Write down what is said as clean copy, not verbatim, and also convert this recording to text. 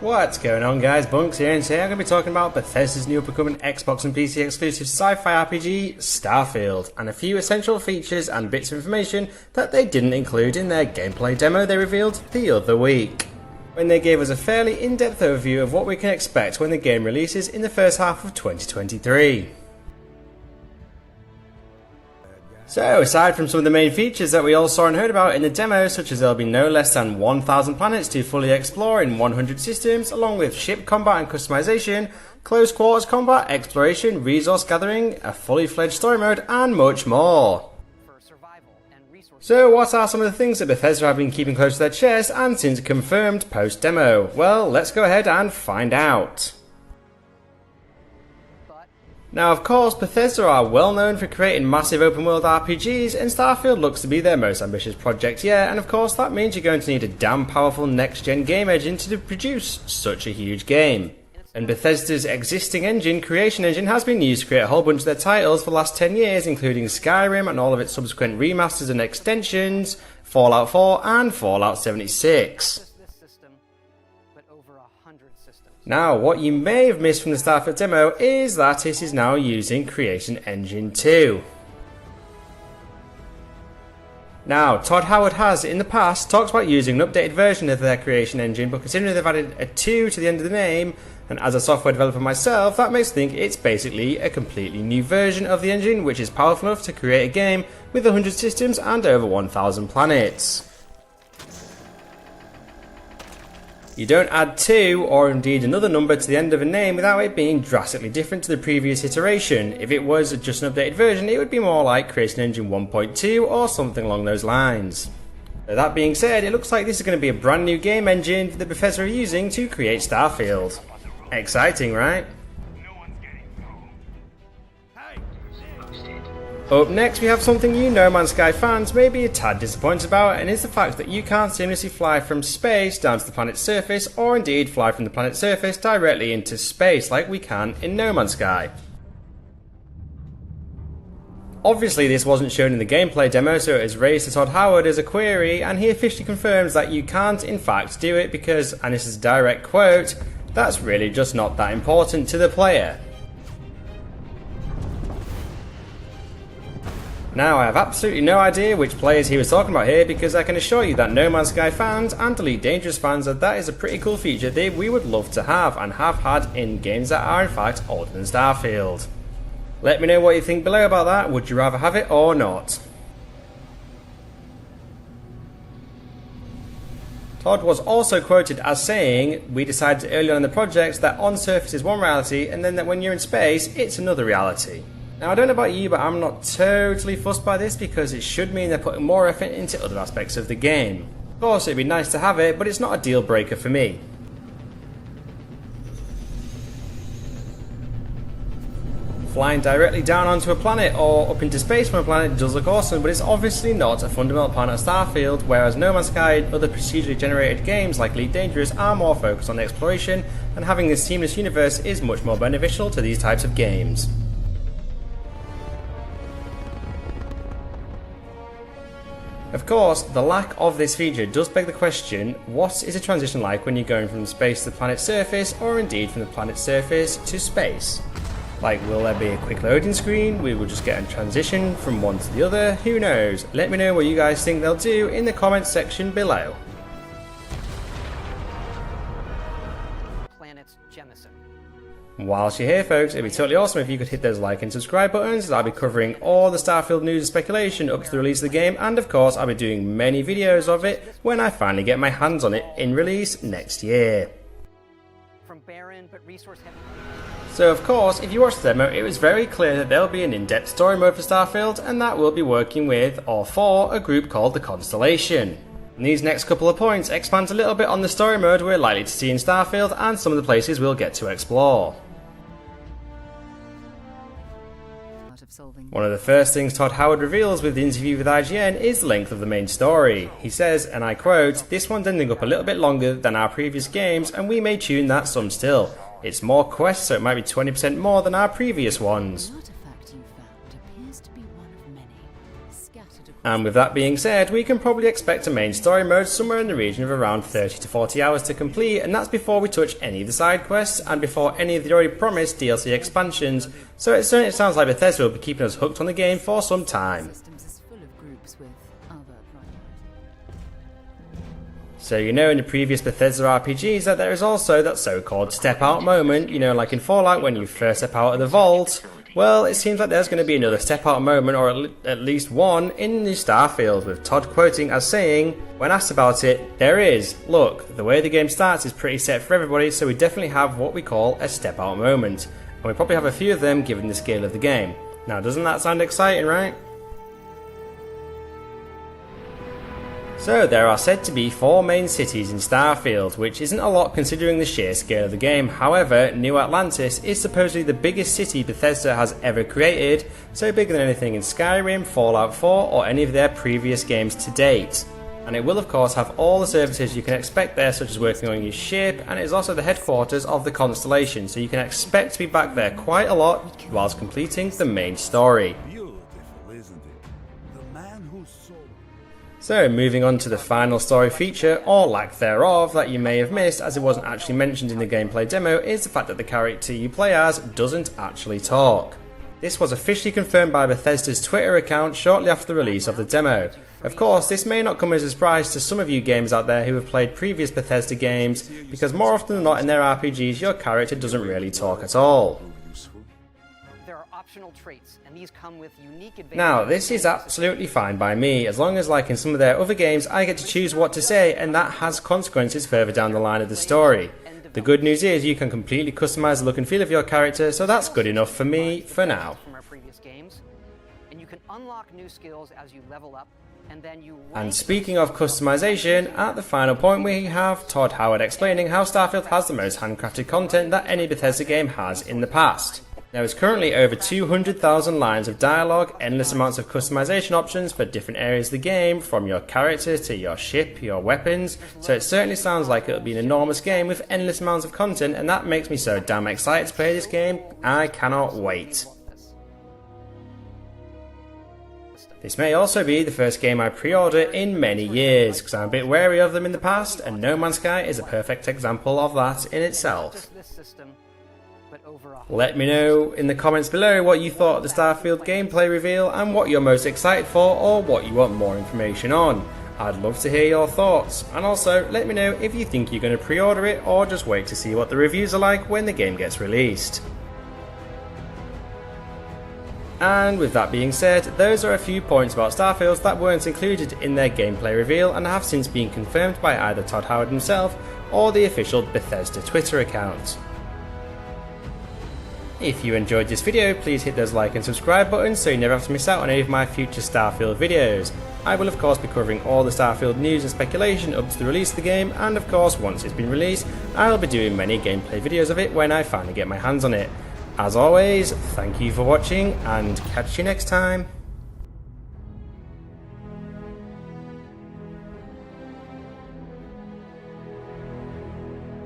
What's going on, guys? Bunks here, and today I'm going to be talking about Bethesda's new up-and-coming Xbox and PC exclusive sci-fi RPG, Starfield, and a few essential features and bits of information that they didn't include in their gameplay demo they revealed the other week, when they gave us a fairly in-depth overview of what we can expect when the game releases in the first half of 2023. So, aside from some of the main features that we all saw and heard about in the demo, such as there'll be no less than 1,000 planets to fully explore in 100 systems, along with ship combat and customization, close quarters combat, exploration, resource gathering, a fully fledged story mode, and much more. So what are some of the things that Bethesda have been keeping close to their chest and since confirmed post-demo? Well, let's go ahead and find out. Now, of course, Bethesda are well known for creating massive open world RPGs, and Starfield looks to be their most ambitious project yet, and of course that means you're going to need a damn powerful next gen game engine to produce such a huge game. And Bethesda's existing engine, Creation Engine, has been used to create a whole bunch of their titles for the last 10 years, including Skyrim and all of its subsequent remasters and extensions, Fallout 4 and Fallout 76. Now, what you may have missed from the Starfield demo is that it is now using Creation Engine 2. Now, Todd Howard has, in the past, talked about using an updated version of their Creation Engine, but considering they've added a 2 to the end of the name, and as a software developer myself, that makes me think it's basically a completely new version of the engine, which is powerful enough to create a game with 100 systems and over 1,000 planets. You don't add 2, or indeed another number, to the end of a name without it being drastically different to the previous iteration. If it was just an updated version, it would be more like Creation Engine 1.2 or something along those lines. That being said, it looks like this is going to be a brand new game engine that Bethesda are using to create Starfield. Exciting, right? Up next, we have something you No Man's Sky fans may be a tad disappointed about, and it's the fact that you can't seamlessly fly from space down to the planet's surface, or indeed fly from the planet's surface directly into space like we can in No Man's Sky. Obviously this wasn't shown in the gameplay demo, so it was raised to Todd Howard as a query, and he officially confirms that you can't in fact do it because, and this is a direct quote, that's really just not that important to the player. Now, I have absolutely no idea which players he was talking about here, because I can assure you that No Man's Sky fans and Elite Dangerous fans that is a pretty cool feature that we would love to have and have had in games that are in fact older than Starfield. Let me know what you think below about that. Would you rather have it or not? Todd was also quoted as saying, "We decided early on in the project that on surface is one reality, and then that when you're in space it's another reality." Now, I don't know about you, but I'm not totally fussed by this because it should mean they're putting more effort into other aspects of the game. Of course, it'd be nice to have it, but it's not a deal breaker for me. Flying directly down onto a planet or up into space from a planet does look awesome, but it's obviously not a fundamental part of Starfield, whereas No Man's Sky and other procedurally generated games like Elite Dangerous are more focused on exploration, and having this seamless universe is much more beneficial to these types of games. Of course, the lack of this feature does beg the question, what is a transition like when you're going from space to the planet's surface, or indeed from the planet's surface to space? Like, will there be a quick loading screen? We will just get a transition from one to the other? Who knows? Let me know what you guys think they'll do in the comments section below. Whilst you're here, folks, it'd be totally awesome if you could hit those like and subscribe buttons, as I'll be covering all the Starfield news and speculation up to the release of the game, and of course I'll be doing many videos of it when I finally get my hands on it in release next year. So of course, if you watched the demo, it was very clear that there'll be an in-depth story mode for Starfield, and that will be working with, or for, a group called the Constellation. And these next couple of points expand a little bit on the story mode we're likely to see in Starfield and some of the places we'll get to explore. One of the first things Todd Howard reveals with the interview with IGN is the length of the main story. He says, and I quote, "This one's ending up a little bit longer than our previous games, and we may tune that some still. It's more quests, so it might be 20% more than our previous ones." And with that being said, we can probably expect a main story mode somewhere in the region of around 30 to 40 hours to complete, and that's before we touch any of the side quests and before any of the already promised DLC expansions, so it certainly sounds like Bethesda will be keeping us hooked on the game for some time. So you know in the previous Bethesda RPGs that there is also that so-called step out moment, you know, like in Fallout when you first step out of the vault. Well, it seems like there's going to be another step out moment, or at least one, in the Starfield, with Todd quoting as saying, when asked about it, there is. Look, the way the game starts is pretty set for everybody, so we definitely have what we call a step out moment. And we probably have a few of them given the scale of the game. Now, doesn't that sound exciting, right? So there are said to be 4 main cities in Starfield, which isn't a lot considering the sheer scale of the game. However, New Atlantis is supposedly the biggest city Bethesda has ever created, so bigger than anything in Skyrim, Fallout 4 or any of their previous games to date. And it will of course have all the services you can expect there, such as working on your ship, and it is also the headquarters of the Constellation, so you can expect to be back there quite a lot whilst completing the main story. So moving on to the final story feature, or lack thereof, that you may have missed as it wasn't actually mentioned in the gameplay demo, is the fact that the character you play as doesn't actually talk. This was officially confirmed by Bethesda's Twitter account shortly after the release of the demo. Of course, this may not come as a surprise to some of you gamers out there who have played previous Bethesda games, because more often than not in their RPGs your character doesn't really talk at all. Traits, and these come with unique advantages. Now, this is absolutely fine by me, as long as like in some of their other games I get to choose what to say, and that has consequences further down the line of the story. The good news is you can completely customize the look and feel of your character, so that's good enough for me for now. And you can unlock new skills as you level up, and then you And speaking of customization, at the final point we have Todd Howard explaining how Starfield has the most handcrafted content that any Bethesda game has in the past. There is currently over 200,000 lines of dialogue, endless amounts of customization options for different areas of the game, from your character to your ship, your weapons, so it certainly sounds like it'll be an enormous game with endless amounts of content, and that makes me so damn excited to play this game. I cannot wait. This may also be the first game I pre-order in many years, because I'm a bit wary of them in the past, and No Man's Sky is a perfect example of that in itself. Let me know in the comments below what you thought of the Starfield gameplay reveal and what you're most excited for, or what you want more information on. I'd love to hear your thoughts, and also let me know if you think you're going to pre-order it or just wait to see what the reviews are like when the game gets released. And with that being said, those are a few points about Starfield that weren't included in their gameplay reveal and have since been confirmed by either Todd Howard himself or the official Bethesda Twitter account. If you enjoyed this video, please hit those like and subscribe buttons so you never have to miss out on any of my future Starfield videos. I will of course be covering all the Starfield news and speculation up to the release of the game, and of course once it's been released, I'll be doing many gameplay videos of it when I finally get my hands on it. As always, thank you for watching and catch you next time.